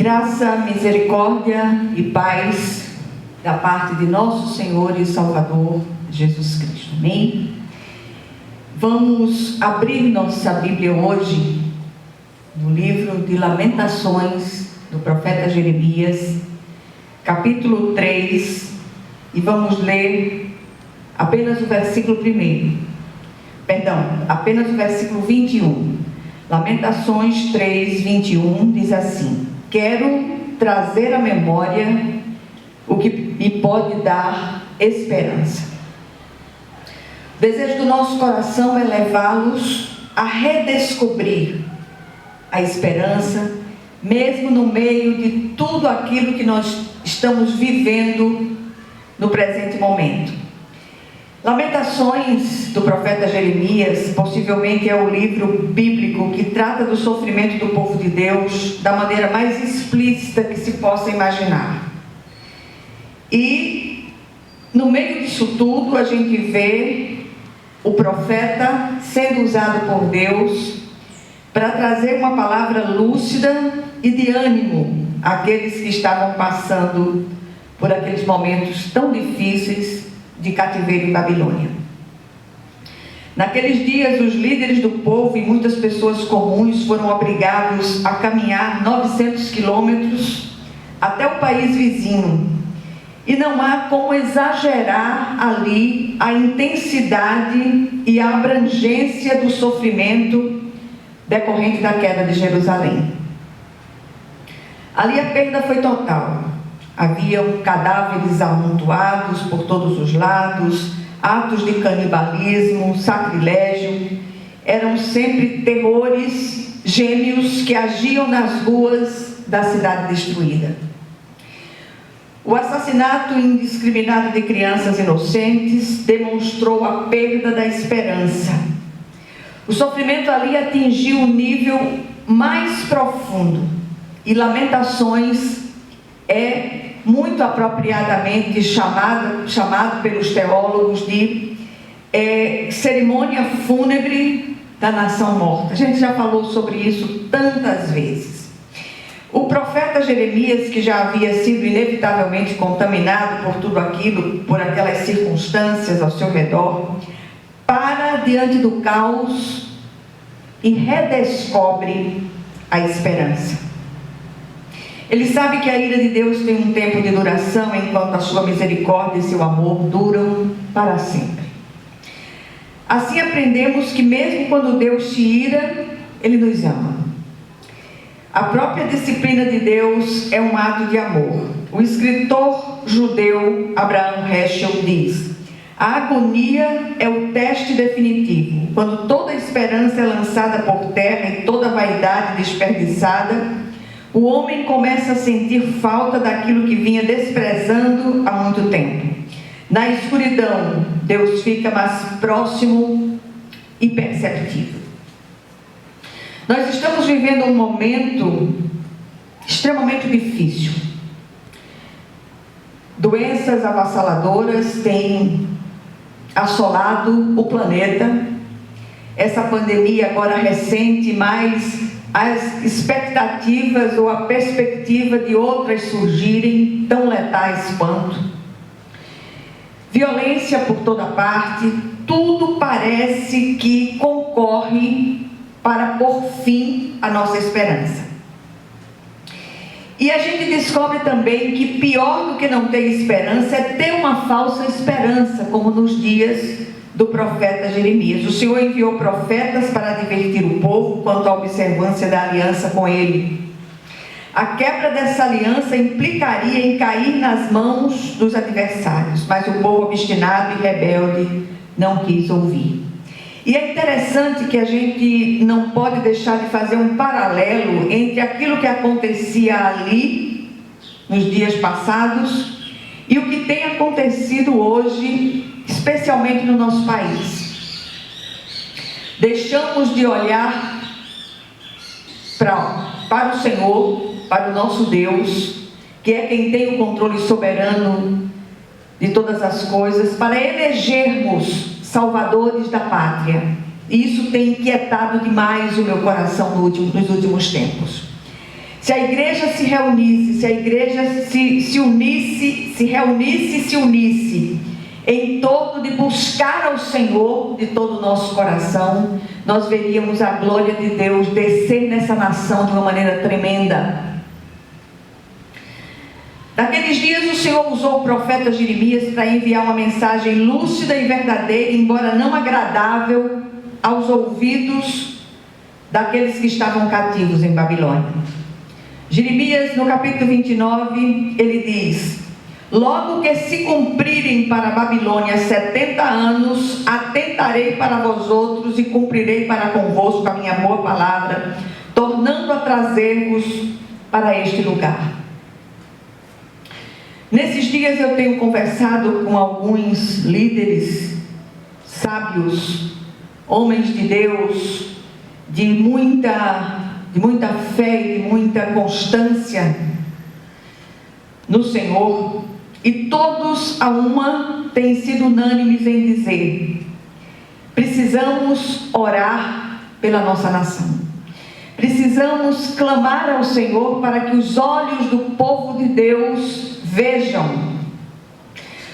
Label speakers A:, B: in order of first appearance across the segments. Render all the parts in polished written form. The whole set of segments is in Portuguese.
A: Graça, misericórdia e paz da parte de nosso Senhor e Salvador Jesus Cristo. Amém? Vamos abrir nossa Bíblia hoje no livro de Lamentações do profeta Jeremias, capítulo 3, e vamos ler apenas o versículo 21. Lamentações 3, 21 diz assim: quero trazer à memória o que me pode dar esperança. O desejo do nosso coração é levá-los a redescobrir a esperança, mesmo no meio de tudo aquilo que nós estamos vivendo no presente momento. Lamentações do profeta Jeremias possivelmente é o livro bíblico que trata do sofrimento do povo de Deus da maneira mais explícita que se possa imaginar. E no meio disso tudo a gente vê o profeta sendo usado por Deus para trazer uma palavra lúcida e de ânimo àqueles que estavam passando por aqueles momentos tão difíceis de cativeiro em Babilônia. Naqueles dias, os líderes do povo e muitas pessoas comuns foram obrigados a caminhar 900 quilômetros até o país vizinho. E não há como exagerar ali a intensidade e a abrangência do sofrimento decorrente da queda de Jerusalém. Ali a perda foi total. Haviam cadáveres amontoados por todos os lados, atos de canibalismo, sacrilégio. Eram sempre terrores gêmeos que agiam nas ruas da cidade destruída. O assassinato indiscriminado de crianças inocentes demonstrou a perda da esperança. O sofrimento ali atingiu o nível mais profundo, e Lamentações é muito apropriadamente chamado pelos teólogos de cerimônia fúnebre da nação morta. A gente já falou sobre isso tantas vezes. O profeta Jeremias, que já havia sido inevitavelmente contaminado por tudo aquilo, por aquelas circunstâncias ao seu redor, para diante do caos e redescobre a esperança. Ele sabe que a ira de Deus tem um tempo de duração, enquanto a sua misericórdia e seu amor duram para sempre. Assim aprendemos que mesmo quando Deus se ira, Ele nos ama. A própria disciplina de Deus é um ato de amor. O escritor judeu Abraham Heschel diz: a agonia é o teste definitivo. Quando toda a esperança é lançada por terra e toda a vaidade desperdiçada, o homem começa a sentir falta daquilo que vinha desprezando há muito tempo. Na escuridão, Deus fica mais próximo e perceptível. Nós estamos vivendo um momento extremamente difícil. Doenças avassaladoras têm assolado o planeta. Essa pandemia agora recente, mais as expectativas ou a perspectiva de outras surgirem tão letais quanto. Violência por toda parte, tudo parece que concorre para pôr fim à nossa esperança. E a gente descobre também que pior do que não ter esperança é ter uma falsa esperança, como nos dias do profeta Jeremias. O Senhor enviou profetas para advertir o povo quanto à observância da aliança com Ele. A quebra dessa aliança implicaria em cair nas mãos dos adversários, mas o povo obstinado e rebelde não quis ouvir. E é interessante que a gente não pode deixar de fazer um paralelo entre aquilo que acontecia ali, nos dias passados, e o que tem acontecido hoje, especialmente no nosso país. Deixamos de olhar para o Senhor, para o nosso Deus, que é quem tem o controle soberano de todas as coisas, para elegermos salvadores da pátria. E isso tem inquietado demais o meu coração nos últimos tempos. Se a igreja se reunisse, se a igreja se unisse em torno de buscar ao Senhor de todo o nosso coração, nós veríamos a glória de Deus descer nessa nação de uma maneira tremenda. Naqueles dias o Senhor usou o profeta Jeremias para enviar uma mensagem lúcida e verdadeira, embora não agradável aos ouvidos daqueles que estavam cativos em Babilônia. Jeremias, no capítulo 29, ele diz: logo que se cumprirem para a Babilônia 70 anos, atentarei para vós outros e cumprirei para convosco a minha boa palavra, tornando a trazer-vos para este lugar. Nesses dias eu tenho conversado com alguns líderes sábios, homens de Deus, de muita fé e de muita constância no Senhor, e todos a uma têm sido unânimes em dizer: precisamos orar pela nossa nação, precisamos clamar ao Senhor para que os olhos do povo de Deus vejam.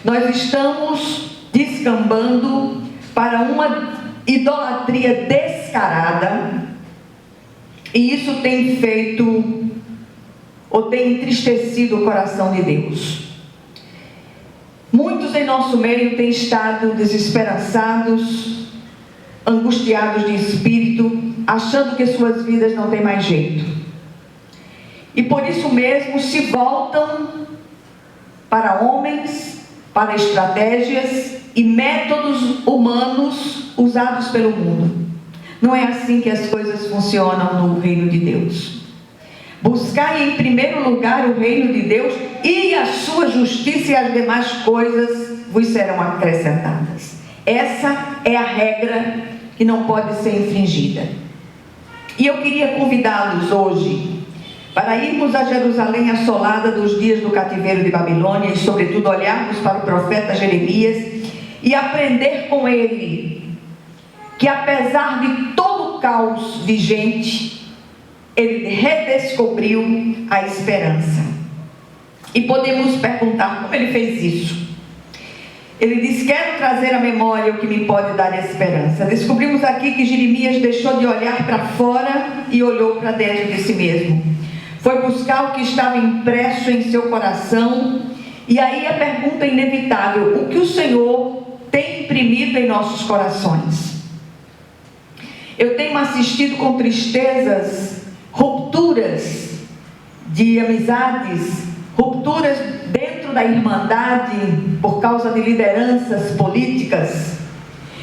A: Nós estamos descambando para uma idolatria descarada, e isso tem feito ou tem entristecido o coração de Deus. Muitos em nosso meio têm estado desesperançados, angustiados de espírito, achando que suas vidas não têm mais jeito, e por isso mesmo se voltam para homens, para estratégias e métodos humanos usados pelo mundo. Não é assim que as coisas funcionam no reino de Deus. Buscai em primeiro lugar o reino de Deus e a sua justiça, e as demais coisas vos serão acrescentadas. Essa é a regra que não pode ser infringida. E eu queria convidá-los hoje para irmos a Jerusalém assolada dos dias do cativeiro de Babilônia, e sobretudo olharmos para o profeta Jeremias e aprender com ele que, apesar de todo o caos vigente, ele redescobriu a esperança. E podemos perguntar como ele fez isso. Ele diz: quero trazer à memória o que me pode dar esperança. Descobrimos aqui que Jeremias deixou de olhar para fora e olhou para dentro de si mesmo. Foi buscar o que estava impresso em seu coração. E aí a pergunta inevitável: o que o Senhor tem imprimido em nossos corações? Eu tenho assistido com tristezas rupturas de amizades, rupturas dentro da irmandade por causa de lideranças políticas.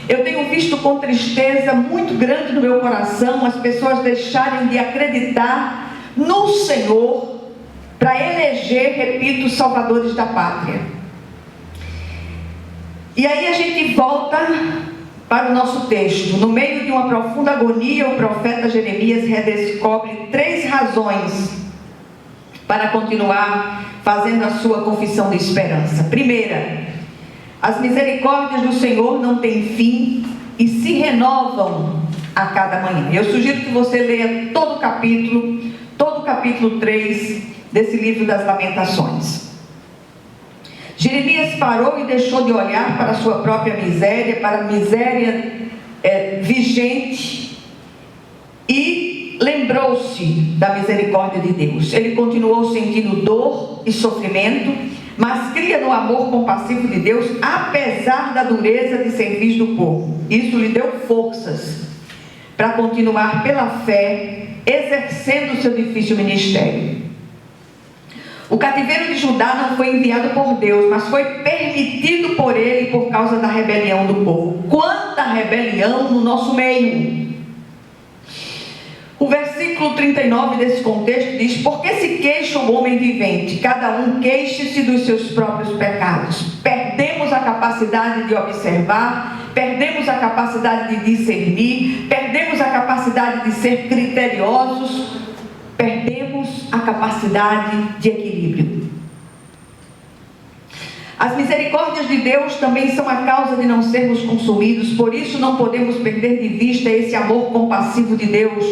A: Eu tenho visto com tristeza muito grande no meu coração as pessoas deixarem de acreditar no Senhor para eleger, repito, salvadores da pátria. E aí a gente volta para o nosso texto. No meio de uma profunda agonia, o profeta Jeremias redescobre 3 razões para continuar fazendo a sua confissão de esperança. Primeira, as misericórdias do Senhor não têm fim e se renovam a cada manhã. Eu sugiro que você leia todo o capítulo 3 desse livro das Lamentações. Jeremias parou e deixou de olhar para a sua própria miséria, para a miséria vigente, e lembrou-se da misericórdia de Deus. Ele continuou sentindo dor e sofrimento, mas cria no amor compassivo de Deus, apesar da dureza de serviço do povo. Isso lhe deu forças para continuar pela fé, exercendo o seu difícil ministério. O cativeiro de Judá não foi enviado por Deus, mas foi permitido por ele por causa da rebelião do povo. Quanta rebelião no nosso meio! O versículo 39 desse contexto diz: por que se queixa o homem vivente? Cada um queixe-se dos seus próprios pecados. Perdemos a capacidade de observar, perdemos a capacidade de discernir, perdemos a capacidade de ser criteriosos, perdemos a capacidade de equilíbrio. As misericórdias de Deus também são a causa de não sermos consumidos, por isso não podemos perder de vista esse amor compassivo de Deus.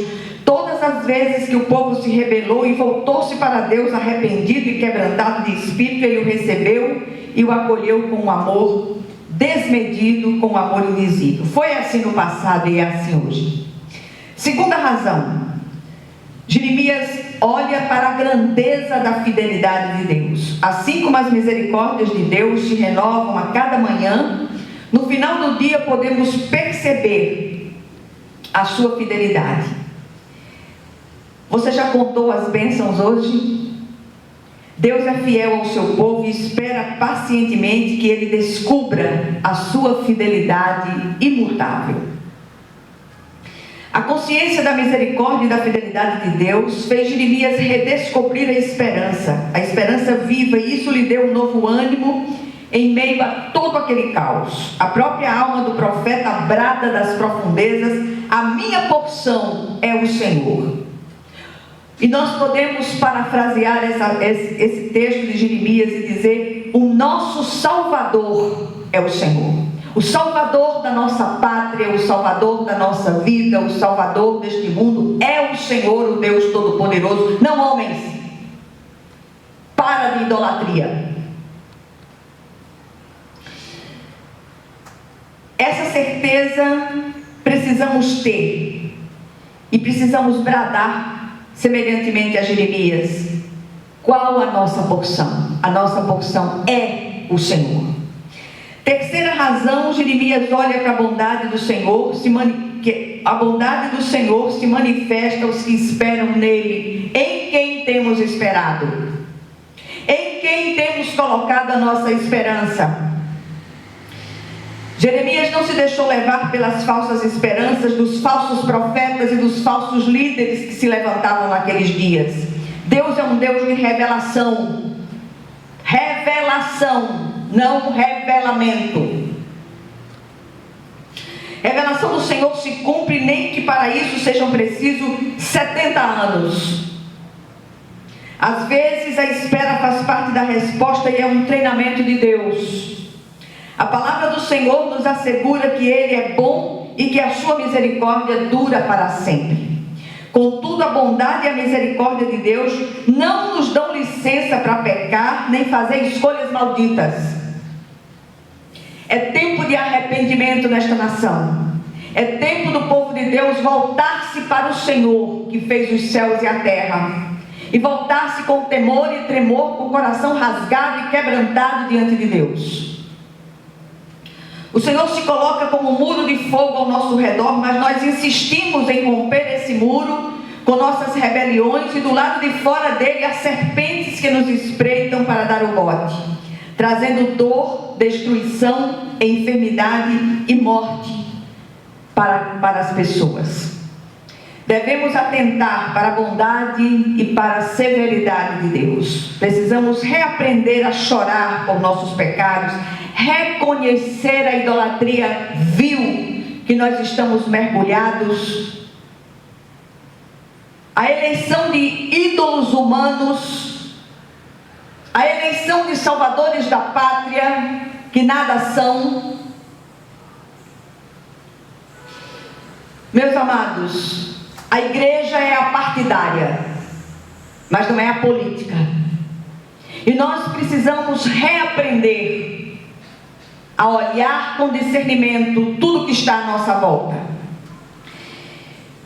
A: Todas as vezes que o povo se rebelou e voltou-se para Deus arrependido e quebrantado de espírito, Ele o recebeu e o acolheu com um amor desmedido, com um amor indizível. Foi assim no passado e é assim hoje. Segunda razão, Jeremias olha para a grandeza da fidelidade de Deus. Assim como as misericórdias de Deus se renovam a cada manhã, no final do dia podemos perceber a sua fidelidade. Você já contou as bênçãos hoje? Deus é fiel ao seu povo e espera pacientemente que ele descubra a sua fidelidade imutável. A consciência da misericórdia e da fidelidade de Deus fez Jeremias redescobrir a esperança viva, e isso lhe deu um novo ânimo em meio a todo aquele caos. A própria alma do profeta brada das profundezas: a minha porção é o Senhor. E nós podemos parafrasear esse texto de Jeremias e dizer: o nosso Salvador é o Senhor. O Salvador da nossa pátria, o Salvador da nossa vida, o Salvador deste mundo é o Senhor, o Deus Todo-Poderoso, não homens. Para de idolatria. Essa certeza precisamos ter e precisamos bradar semelhantemente a Jeremias. Qual a nossa porção? A nossa porção é o Senhor. Terceira razão, Jeremias olha para a bondade do Senhor, a bondade do Senhor se manifesta aos que esperam nele. Em quem temos esperado? Em quem temos colocado a nossa esperança? Jeremias não se deixou levar pelas falsas esperanças dos falsos profetas e dos falsos líderes que se levantavam naqueles dias. Deus é um Deus de revelação. Revelação, não revelamento. Revelação do Senhor se cumpre, nem que para isso sejam precisos 70 anos. Às vezes a espera faz parte da resposta e é um treinamento de Deus. A palavra do Senhor nos assegura que Ele é bom e que a sua misericórdia dura para sempre. Contudo, a bondade e a misericórdia de Deus não nos dão licença para pecar, nem fazer escolhas malditas. É tempo de arrependimento nesta nação. É tempo do povo de Deus voltar-se para o Senhor, que fez os céus e a terra. E voltar-se com temor e tremor, com o coração rasgado e quebrantado diante de Deus. O Senhor se coloca como um muro de fogo ao nosso redor, mas nós insistimos em romper esse muro com nossas rebeliões, e do lado de fora dele há serpentes que nos espreitam para dar o bote, trazendo dor, destruição, enfermidade e morte para as pessoas. Devemos atentar para a bondade e para a severidade de Deus. Precisamos reaprender a chorar por nossos pecados, reconhecer a idolatria vil que nós estamos mergulhados, a eleição de ídolos humanos, a eleição de salvadores da pátria que nada são. Meus amados, a igreja é a partidária, mas não é a política. E nós precisamos reaprender a olhar com discernimento tudo que está à nossa volta.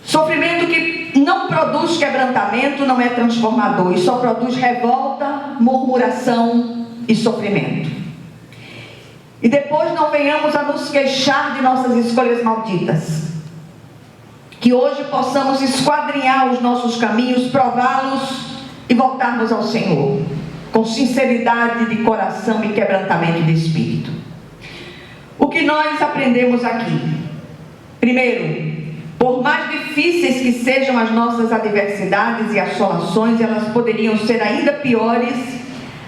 A: Sofrimento que não produz quebrantamento não é transformador, e só produz revolta, murmuração e sofrimento. E depois não venhamos a nos queixar de nossas escolhas malditas. Que hoje possamos esquadrinhar os nossos caminhos, prová-los e voltarmos ao Senhor, com sinceridade de coração e quebrantamento de espírito. O que nós aprendemos aqui? Primeiro, por mais difíceis que sejam as nossas adversidades e assolações, elas poderiam ser ainda piores,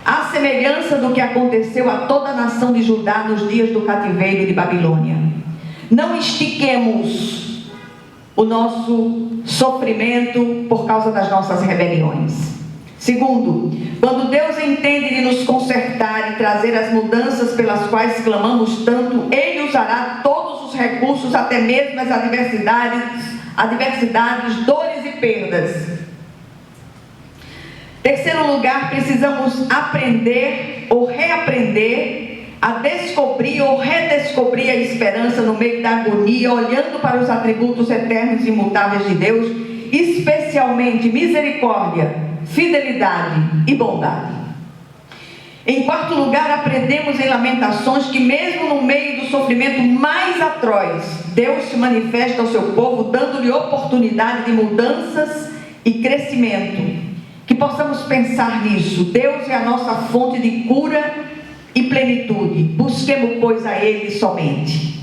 A: à semelhança do que aconteceu a toda a nação de Judá nos dias do cativeiro de Babilônia. Não estiquemos o nosso sofrimento por causa das nossas rebeliões. Segundo, quando Deus entende de nos consertar e trazer as mudanças pelas quais clamamos tanto, Ele usará todos os recursos, até mesmo as adversidades, dores e perdas. Terceiro lugar, precisamos aprender ou reaprender a descobrir ou redescobrir a esperança no meio da agonia, olhando para os atributos eternos e imutáveis de Deus, especialmente misericórdia, fidelidade e bondade. Em quarto lugar, aprendemos em Lamentações que mesmo no meio do sofrimento mais atroz, Deus se manifesta ao seu povo, dando-lhe oportunidade de mudanças e crescimento. Que possamos pensar nisso. Deus é a nossa fonte de cura e plenitude. Busquemos, pois, a Ele somente.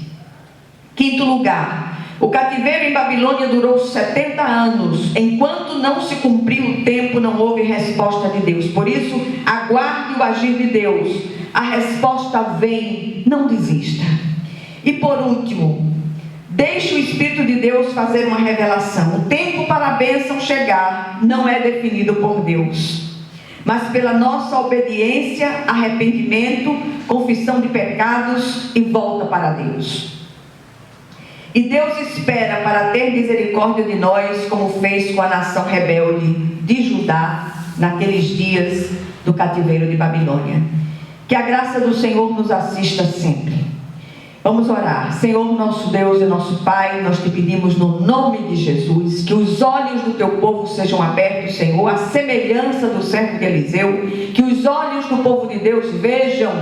A: Quinto lugar, o cativeiro em Babilônia durou 70 anos. Enquanto não se cumpriu o tempo, não houve resposta de Deus. Por isso, aguarde o agir de Deus. A resposta vem, não desista. E por último, deixe o Espírito de Deus fazer uma revelação. O tempo para a bênção chegar não é definido por Deus, mas pela nossa obediência, arrependimento, confissão de pecados e volta para Deus. E Deus espera para ter misericórdia de nós, como fez com a nação rebelde de Judá naqueles dias do cativeiro de Babilônia. Que a graça do Senhor nos assista sempre. Vamos orar. Senhor, nosso Deus e nosso Pai, nós te pedimos no nome de Jesus, que os olhos do teu povo sejam abertos, Senhor, à semelhança do servo de Eliseu, que os olhos do povo de Deus vejam,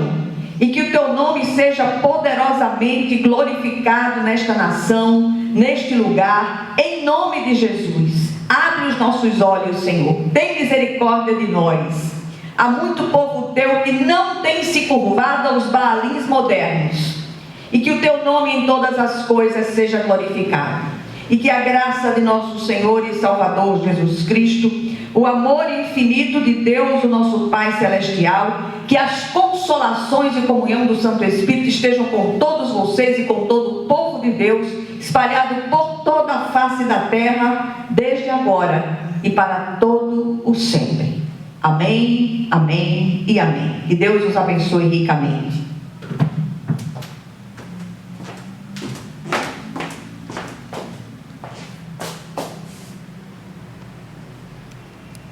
A: e que o teu nome seja poderosamente glorificado nesta nação, neste lugar, em nome de Jesus. Abre os nossos olhos, Senhor, tem misericórdia de nós. Há muito povo teu que não tem se curvado aos baalins modernos, e que o teu nome em todas as coisas seja glorificado, e que a graça de nosso Senhor e Salvador Jesus Cristo, o amor infinito de Deus, o nosso Pai Celestial, que as consolações e comunhão do Santo Espírito estejam com todos vocês e com todo o povo de Deus, espalhado por toda a face da terra, desde agora e para todo o sempre. Amém, amém e amém. Que Deus os abençoe ricamente.